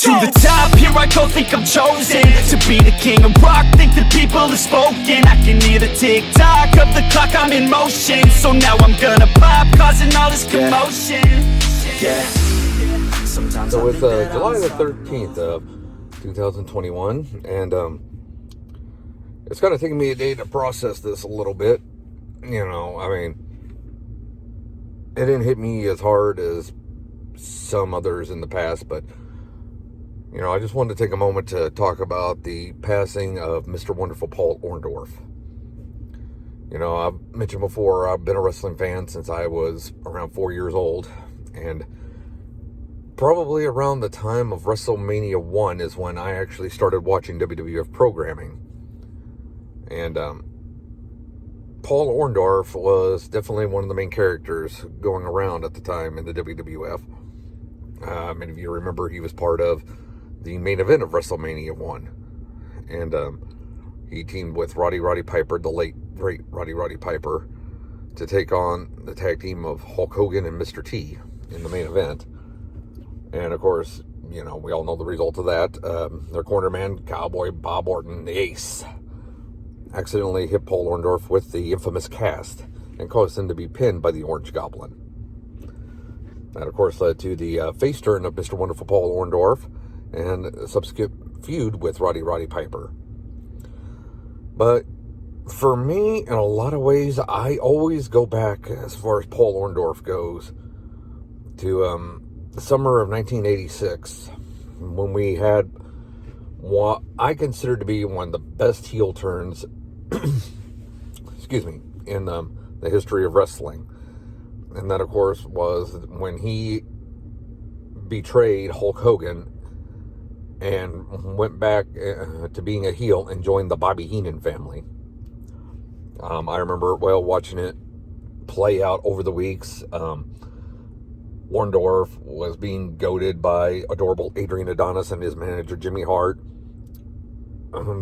To the top, here I go, think I'm chosen to be the king of rock, think the people have spoken. I can hear the tick-tock of the clock, I'm in motion. So now I'm gonna pop, causing all this commotion. Yeah. So it's July the 13th of 2021, and it's kind of taking me a day to process this a little bit. You know, I mean, it didn't hit me as hard as some others in the past, but you know, I just wanted to take a moment to talk about the passing of Mr. Wonderful Paul Orndorff. You know, I've mentioned before, I've been a wrestling fan since I was around 4 years old, and probably around the time of WrestleMania 1 is when I actually started watching WWF programming. And Paul Orndorff was definitely one of the main characters going around at the time in the WWF. Many of you remember he was part of the main event of WrestleMania 1. And he teamed with Roddy Piper, the late, great Roddy Piper, to take on the tag team of Hulk Hogan and Mr. T in the main event. And of course, you know, we all know the result of that. Their cornerman, Cowboy Bob Orton, the Ace, accidentally hit Paul Orndorff with the infamous cast and caused him to be pinned by the Orange Goblin. That, of course, led to the face turn of Mr. Wonderful Paul Orndorff and a subsequent feud with Roddy Piper. But for me, in a lot of ways, I always go back, as far as Paul Orndorff goes, to the summer of 1986, when we had what I consider to be one of the best heel turns excuse me, in the history of wrestling. And that, of course, was when he betrayed Hulk Hogan and went back to being a heel and joined the Bobby Heenan family. I remember watching it play out over the weeks. Orndorff was being goaded by adorable Adrian Adonis and his manager Jimmy Hart,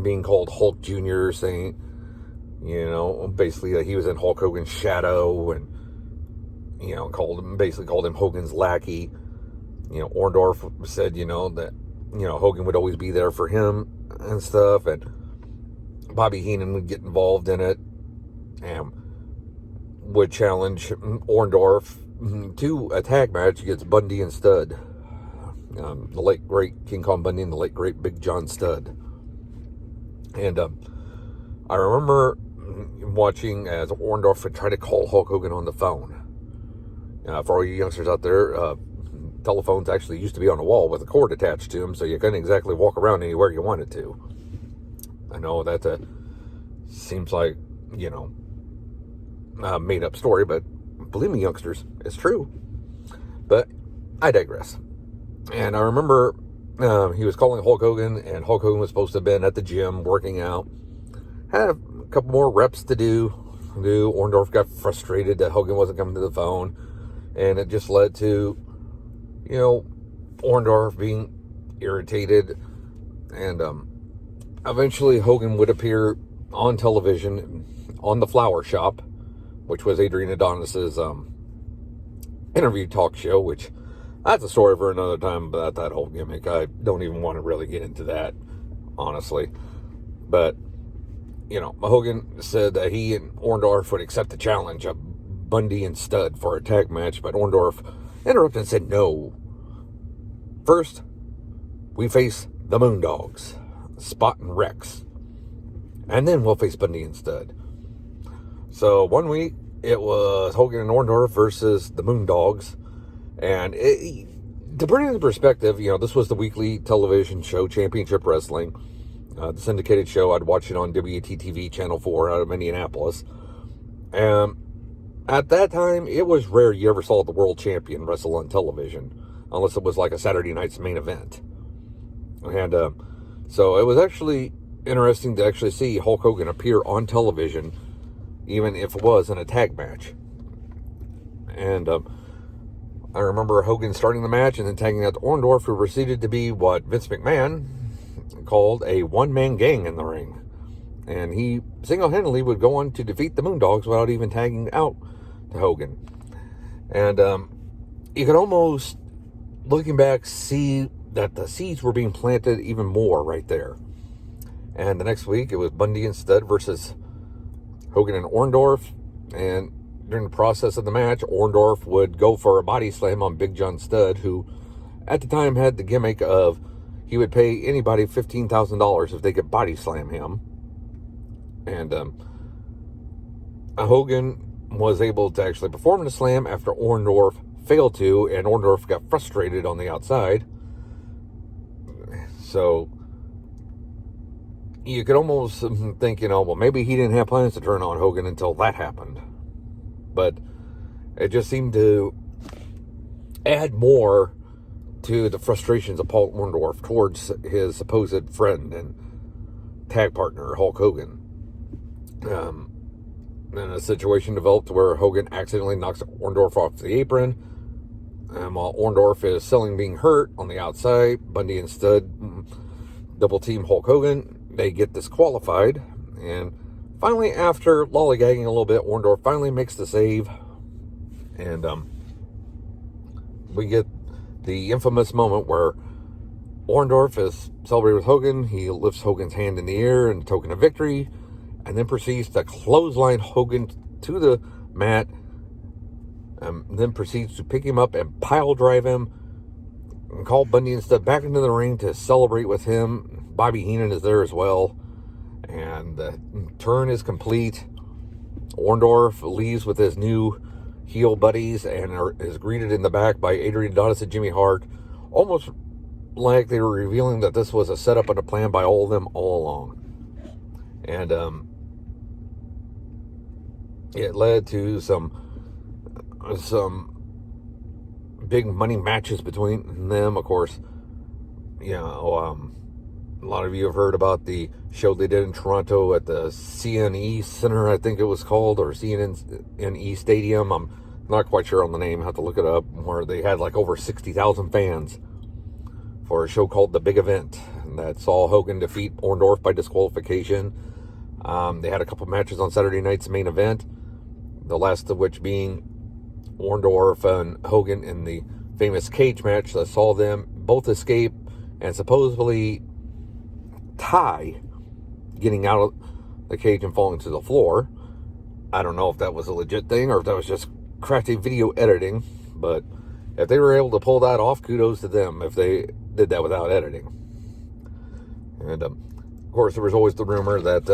being called Hulk Jr., saying, you know, basically that he was in Hulk Hogan's shadow, and you know, basically called him Hogan's lackey. You know, Orndorff said, you know, that, you know, Hogan would always be there for him and stuff, and Bobby Heenan would get involved in it and would challenge Orndorff to a tag match against Bundy and Studd. The late great King Kong Bundy and the late great Big John Studd. And I remember watching as Orndorff would try to call Hulk Hogan on the phone. For all you youngsters out there, telephones actually used to be on a wall with a cord attached to them, so you couldn't exactly walk around anywhere you wanted to. I know that seems like, you know, a made-up story, but believe me, youngsters, it's true. But I digress. And I remember he was calling Hulk Hogan, and Hulk Hogan was supposed to have been at the gym working out. Had a couple more reps to do. Orndorff got frustrated that Hogan wasn't coming to the phone, and it just led to, you know, Orndorff being irritated, and eventually Hogan would appear on television on the Flower Shop, which was Adrian Adonis's interview talk show, which that's a story for another time about that whole gimmick. I don't even want to really get into that, honestly. But, you know, Hogan said that he and Orndorff would accept the challenge of Bundy and Studd for a tag match, but Orndorff interrupted and said, no. First, we face the Moondogs, Spot and Rex, and then we'll face Bundy and Studd. So one week, it was Hogan and Orndorff versus the Moondogs. And to put it into perspective, you know, this was the weekly television show, Championship Wrestling, the syndicated show. I'd watch it on WATV Channel 4 out of Indianapolis. And at that time, it was rare you ever saw the world champion wrestle on television, unless it was like a Saturday night's main event. And so it was actually interesting to actually see Hulk Hogan appear on television, even if it was in a tag match. And I remember Hogan starting the match and then tagging out to Orndorff, who proceeded to be what Vince McMahon called a one-man gang in the ring. And he single-handedly would go on to defeat the Moondogs without even tagging out to Hogan. And you could almost, looking back, see that the seeds were being planted even more right there. And the next week, it was Bundy and Studd versus Hogan and Orndorff. And during the process of the match, Orndorff would go for a body slam on Big John Studd, who at the time had the gimmick of he would pay anybody $15,000 if they could body slam him. And Hogan was able to actually perform the slam after Orndorff failed to, and Orndorff got frustrated on the outside. So you could almost think, well, maybe he didn't have plans to turn on Hogan until that happened. But it just seemed to add more to the frustrations of Paul Orndorff towards his supposed friend and tag partner, Hulk Hogan. And a situation developed where Hogan accidentally knocks Orndorff off the apron. And while Orndorff is selling being hurt on the outside, Bundy and Studd double team Hulk Hogan. They get disqualified. And finally, after lollygagging a little bit, Orndorff finally makes the save. And we get the infamous moment where Orndorff is celebrating with Hogan. He lifts Hogan's hand in the air in token of victory, and then proceeds to clothesline Hogan to the mat, then proceeds to pick him up and pile drive him, and call Bundy and Studd back into the ring to celebrate with him. Bobby Heenan is there as well, and the turn is complete. Orndorff leaves with his new heel buddies and is greeted in the back by Adrian Adonis and Jimmy Hart, almost like they were revealing that this was a setup and a plan by all of them all along. And it led to some big money matches between them. Of course, a lot of you have heard about the show they did in Toronto at the CNE Center, I think it was called, or CNE Stadium. I'm not quite sure on the name. I have to look it up. Where they had like over 60,000 fans for a show called The Big Event, and that saw Hogan defeat Orndorff by disqualification. They had a couple matches on Saturday night's main event, the last of which being Orndorff and Hogan in the famous cage match that saw them both escape and supposedly tie getting out of the cage and falling to the floor. I don't know if that was a legit thing or if that was just crafty video editing, but if they were able to pull that off, kudos to them if they did that without editing. And of course, there was always the rumor that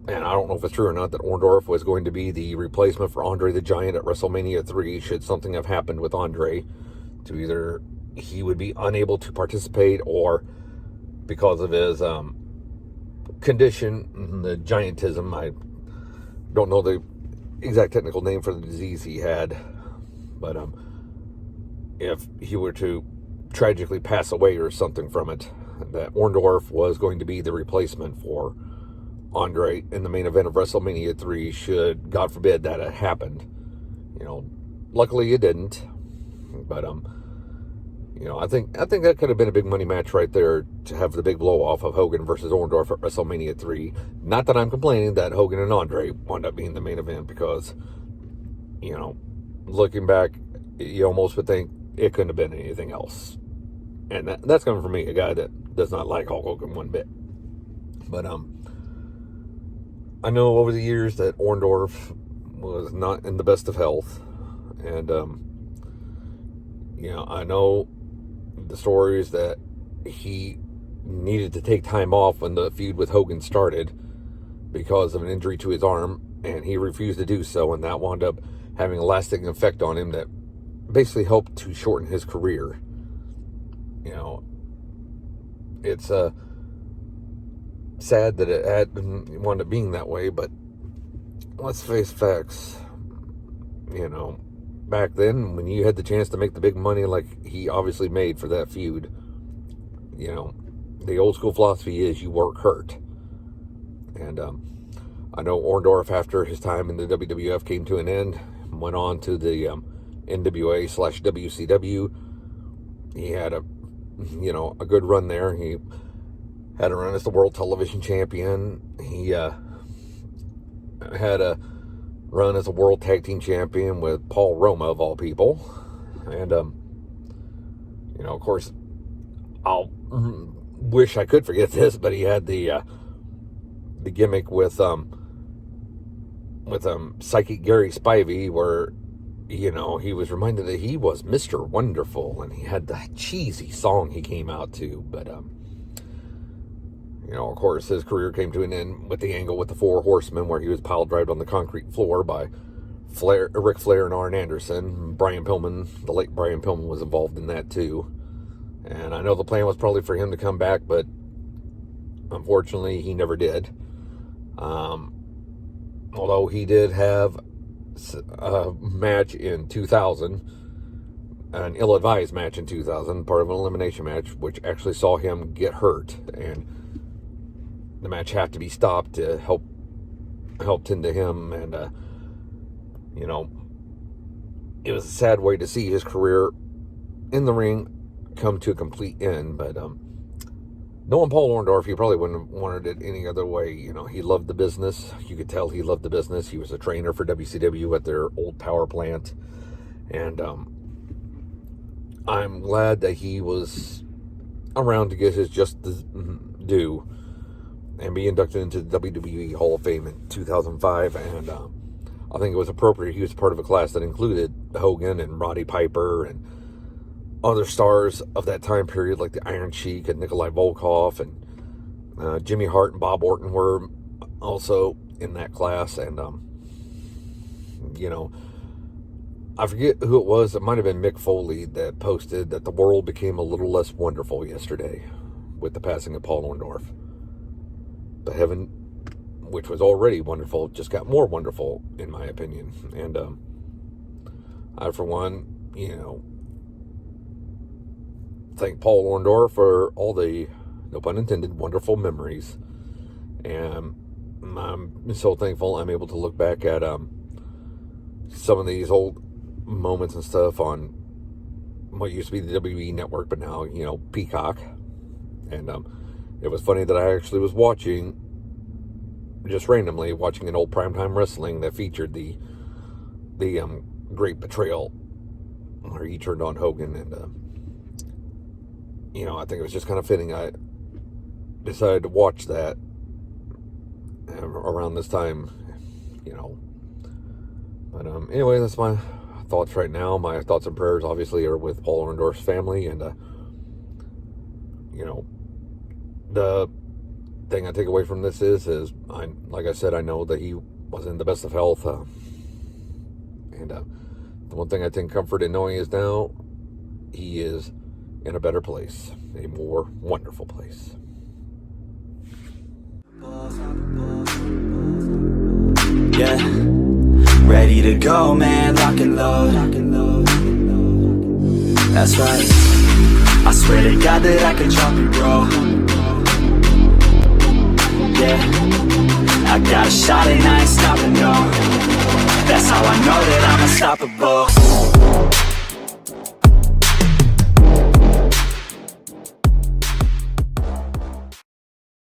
and I don't know if it's true or not, that Orndorff was going to be the replacement for Andre the Giant at WrestleMania 3 should something have happened with Andre, to either he would be unable to participate or because of his condition, the giantism. I don't know the exact technical name for the disease he had, but if he were to tragically pass away or something from it, that Orndorff was going to be the replacement for Andre in the main event of WrestleMania 3 should, God forbid, that had happened. Luckily it didn't, but I think that could have been a big money match right there to have the big blow off of Hogan versus Orndorff at WrestleMania 3. Not that I'm complaining that Hogan and Andre wound up being the main event, because looking back, you almost would think it couldn't have been anything else. And that's coming from me, a guy that does not like Hulk Hogan one bit. But I know over the years that Orndorff was not in the best of health, and I know the stories that he needed to take time off when the feud with Hogan started because of an injury to his arm, and he refused to do so, and that wound up having a lasting effect on him that basically helped to shorten his career. It's sad that it had wound up being that way, but let's face facts. Back then, when you had the chance to make the big money like he obviously made for that feud, the old school philosophy is you work hurt. And I know Orndorff, after his time in the WWF came to an end, went on to the NWA/WCW. He had a good run there. He had a run as the World Television Champion. He had a run as a World Tag Team Champion with Paul Roma, of all people. And, of course, I'll wish I could forget this, but he had the gimmick with Psychic Gary Spivey, where, you know, he was reminded that he was Mr. Wonderful, and he had that cheesy song he came out to. But you know, of course, his career came to an end with the angle with the Four Horsemen, where he was pile drived on the concrete floor by Ric Flair and Arn Anderson. Brian Pillman, the late Brian Pillman, was involved in that too. And I know the plan was probably for him to come back, but unfortunately he never did. Although he did have a match in 2000, an ill-advised match in 2000, part of an elimination match, which actually saw him get hurt, and the match had to be stopped to help tend to him. And you know, it was a sad way to see his career in the ring come to a complete end. But knowing Paul Orndorff, he probably wouldn't have wanted it any other way. You know, he loved the business. You could tell he loved the business. He was a trainer for WCW at their old power plant. And I'm glad that he was around to get his just due and be inducted into the WWE Hall of Fame in 2005. And I think it was appropriate. He was part of a class that included Hogan and Roddy Piper and other stars of that time period, like the Iron Sheik and Nikolai Volkov, and Jimmy Hart and Bob Orton were also in that class. And you know, I forget who it was. It might have been Mick Foley that posted that the world became a little less wonderful yesterday with the passing of Paul Orndorff. But heaven, which was already wonderful, just got more wonderful, in my opinion. And I, for one, you know, thank Paul Orndorff for all the, no pun intended, wonderful memories. And I'm so thankful I'm able to look back at some of these old moments and stuff on what used to be the WWE Network, but now, you know, Peacock. And it was funny that I actually was watching, just randomly, watching an old Primetime Wrestling that featured the Great Betrayal, where he turned on Hogan. And you know, I think it was just kind of fitting I decided to watch that around this time, you know. But anyway, that's my thoughts right now. My thoughts and prayers obviously are with Paul Orndorff's family. And you know, the thing I take away from this is like I said, I know that he was in the best of health, and the one thing I take comfort in knowing is now he is in a better place, a more wonderful place. Yeah, ready to go, man, lock and load. That's right, I swear to God that I can drop it, bro. Yeah, I got a shot and I ain't stopping, no. That's how I know that I'm unstoppable.